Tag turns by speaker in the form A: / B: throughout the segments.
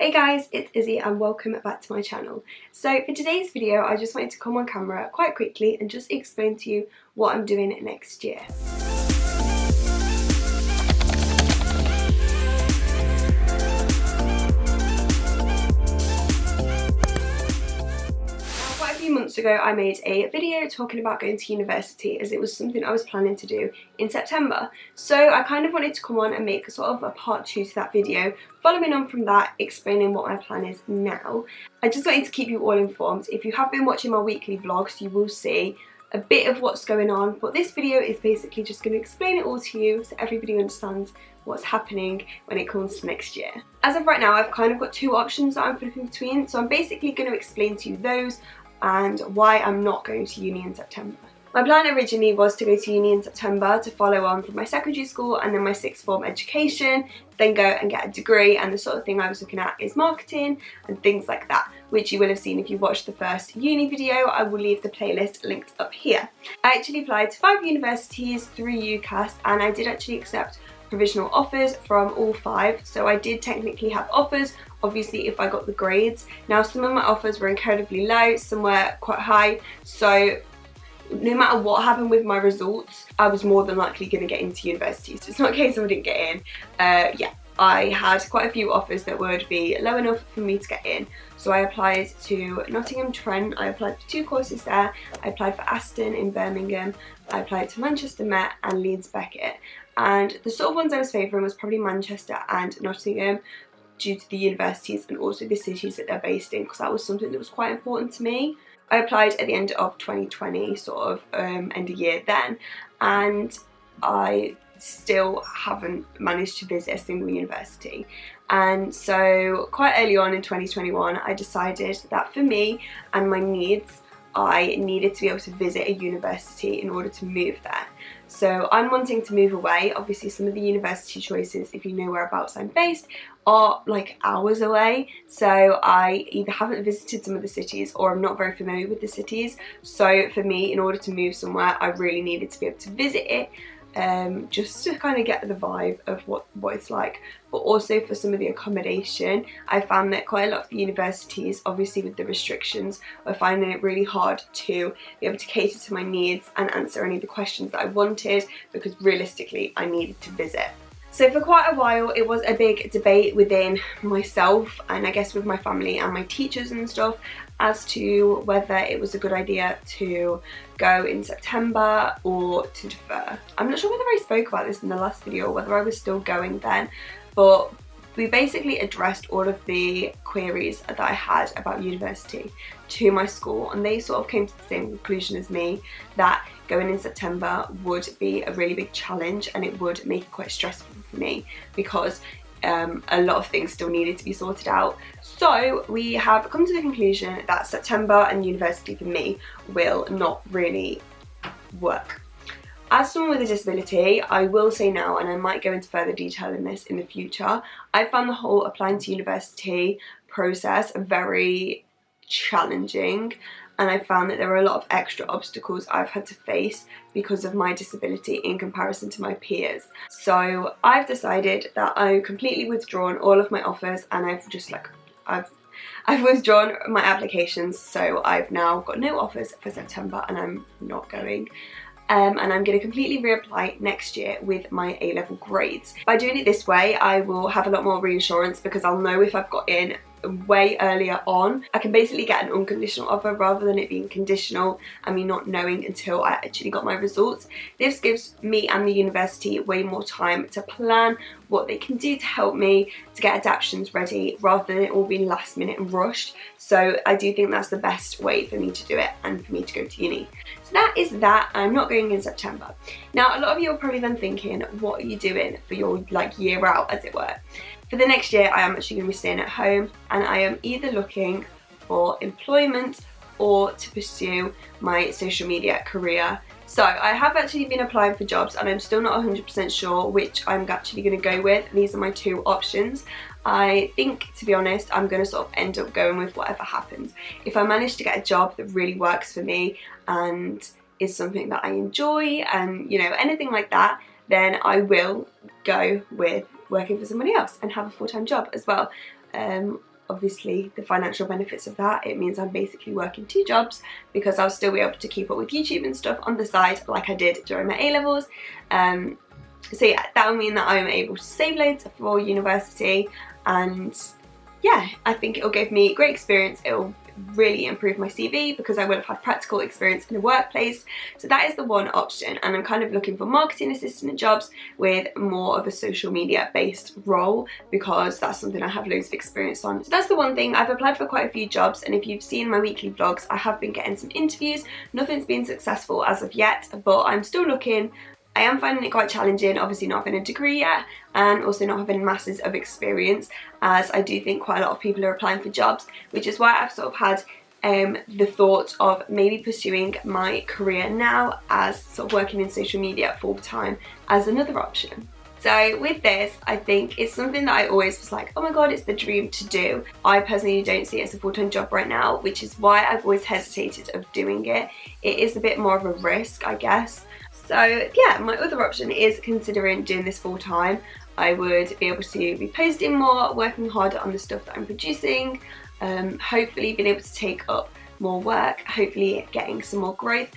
A: Hey guys, it's Izzy and welcome back to my channel. So for today's video I just wanted to come on camera quite quickly and just explain to you what I'm doing next year. Quite a few months ago I made a video talking about going to university, as it was something I was planning to do in September. So I kind of wanted to come on and make sort of a part 2 to that video, following on from that, explaining what my plan is now. I just wanted to keep you all informed. If you have been watching my weekly vlogs, you will see a bit of what's going on, but this video is basically just going to explain it all to you so everybody understands what's happening when it comes to next year. As of right now, I've kind of got two options that I'm flipping between, so I'm basically going to explain to you those and why I'm not going to uni in September. My plan originally was to go to uni in September to follow on from my secondary school and then my sixth form education, then go and get a degree, and the sort of thing I was looking at is marketing and things like that, which you will have seen if you watched the first uni video. I will leave the playlist linked up here. I actually applied to 5 universities through UCAS and I did actually accept provisional offers from all 5, so I did technically have offers, obviously if I got the grades. Now some of my offers were incredibly low, some were quite high, so no matter what happened with my results, I was more than likely going to get into university. So it's not a case of I didn't get in. Yeah, I had quite a few offers that would be low enough for me to get in. So I applied to Nottingham Trent, I applied for 2 courses there, I applied for Aston in Birmingham, I applied to Manchester Met and Leeds Beckett. And the sort of ones I was favouring was probably Manchester and Nottingham, due to the universities and also the cities that they're based in, because that was something that was quite important to me. I applied at the end of 2020, sort of end of year then, and I still haven't managed to visit a single university. And so quite early on in 2021 I decided that for me and my needs, I needed to be able to visit a university in order to move there. So I'm wanting to move away. Obviously some of the university choices, if you know whereabouts I'm based, are like hours away, so I either haven't visited some of the cities or I'm not very familiar with the cities. So for me, in order to move somewhere, I really needed to be able to visit it, just to kind of get the vibe of what it's like. But also for some of the accommodation, I found that quite a lot of the universities, obviously with the restrictions, were finding it really hard to be able to cater to my needs and answer any of the questions that I wanted, because realistically I needed to visit. So for quite a while it was a big debate within myself and I guess with my family and my teachers and stuff as to whether it was a good idea to go in September or to defer. I'm not sure whether I spoke about this in the last video or whether I was still going then, but we basically addressed all of the queries that I had about university to my school, and they sort of came to the same conclusion as me, that going in September would be a really big challenge and it would make it quite stressful for me, because a lot of things still needed to be sorted out. So we have come to the conclusion that September and university for me will not really work. As someone with a disability, I will say now, and I might go into further detail in this in the future, I found the whole applying to university process very challenging, and I found that there were a lot of extra obstacles I've had to face because of my disability in comparison to my peers. So I've decided that I've completely withdrawn all of my offers, and I've withdrawn my applications, so I've now got no offers for September and I'm not going. And I'm going to completely reapply next year with my A-level grades. By doing it this way, I will have a lot more reassurance, because I'll know if I've got in way earlier on. I can basically get an unconditional offer rather than it being conditional and me not knowing until I actually got my results. This gives me and the university way more time to plan what they can do to help me to get adaptions ready, rather than it all being last minute and rushed. So I do think that's the best way for me to do it and for me to go to uni. So that is that. I'm not going in September. Now a lot of you are probably then thinking, what are you doing for your year out, as it were? For the next year I am actually going to be staying at home, and I am either looking for employment or to pursue my social media career. So I have actually been applying for jobs and I'm still not 100% sure which I'm actually going to go with. These are my 2 options. I think, to be honest, I'm going to sort of end up going with whatever happens. If I manage to get a job that really works for me and is something that I enjoy and, you know, anything like that, then I will go with working for somebody else and have a full-time job as well. obviously the financial benefits of that. It means I'm basically working 2 jobs because I'll still be able to keep up with YouTube and stuff on the side like I did during my A-levels. So yeah, that will mean that I'm able to save loads for university, and yeah, I think it'll give me great experience. It'll really improve my CV because I will have had practical experience in a workplace. So that is the one option, and I'm kind of looking for marketing assistant jobs with more of a social media based role because that's something I have loads of experience on. So that's the one thing. I've applied for quite a few jobs, and if you've seen my weekly vlogs, I have been getting some interviews. Nothing's been successful as of yet, but I'm still looking. I am finding it quite challenging, obviously not having a degree yet and also not having masses of experience, as I do think quite a lot of people are applying for jobs, which is why I've sort of had the thought of maybe pursuing my career now as sort of working in social media full time as another option. So with this, I think it's something that I always was like, oh my god, it's the dream to do. I personally don't see it as a full-time job right now, which is why I've always hesitated of doing it. It is a bit more of a risk, I guess. So yeah, my other option is considering doing this full time. I would be able to be posting more, working harder on the stuff that I'm producing, hopefully being able to take up more work, hopefully getting some more growth.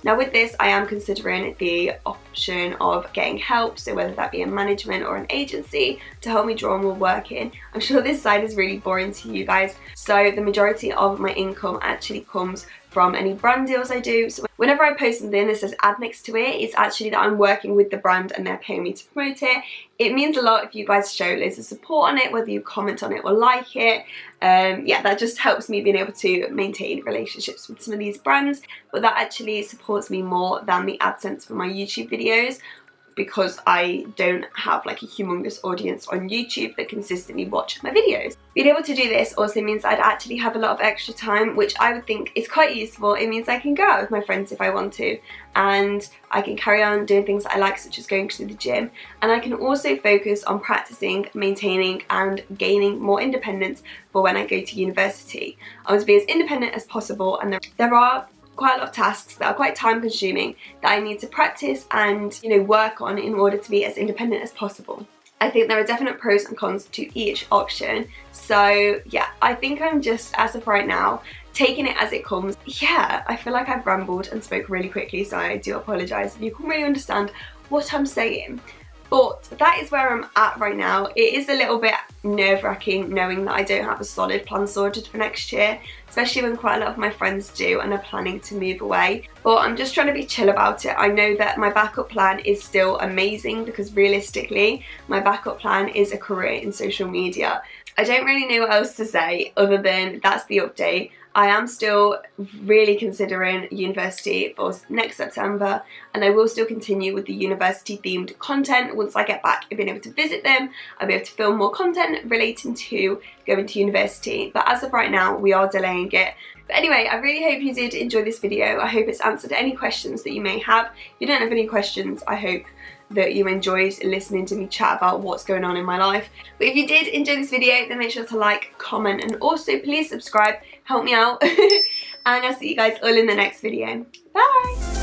A: Now with this, I am considering the option of getting help, so whether that be a management or an agency to help me draw more work in. I'm sure this side is really boring to you guys, so the majority of my income actually comes from any brand deals I do. So whenever I post something that says ad next to it, it's actually that I'm working with the brand and they're paying me to promote it. It means a lot if you guys show loads of support on it, whether you comment on it or like it. Yeah, that just helps me being able to maintain relationships with some of these brands, but that actually supports me more than the AdSense for my YouTube videos, because I don't have like a humongous audience on YouTube that consistently watch my videos. Being able to do this also means I'd actually have a lot of extra time, which I would think is quite useful. It means I can go out with my friends if I want to, and I can carry on doing things that I like, such as going to the gym, and I can also focus on practicing, maintaining and gaining more independence for when I go to university. I want to be as independent as possible, and there are quite a lot of tasks that are quite time consuming that I need to practice and, you know, work on in order to be as independent as possible. I think there are definite pros and cons to each option. So yeah, I think I'm just, as of right now, taking it as it comes. Yeah, I feel like I've rambled and spoke really quickly, so I do apologise if you can't really understand what I'm saying. But that is where I'm at right now. It is a little bit nerve-wracking knowing that I don't have a solid plan sorted for next year, especially when quite a lot of my friends do and are planning to move away. But I'm just trying to be chill about it. I know that my backup plan is still amazing, because realistically, my backup plan is a career in social media. I don't really know what else to say other than that's the update. I am still really considering university for next September, and I will still continue with the university themed content once I get back and being able to visit them. I'll be able to film more content relating to going to university, but as of right now we are delaying it. But anyway, I really hope you did enjoy this video. I hope it's answered any questions that you may have. If you don't have any questions, I hope that you enjoyed listening to me chat about what's going on in my life. But if you did enjoy this video, then make sure to like, comment, and also please subscribe, help me out. And I'll see you guys all in the next video. Bye!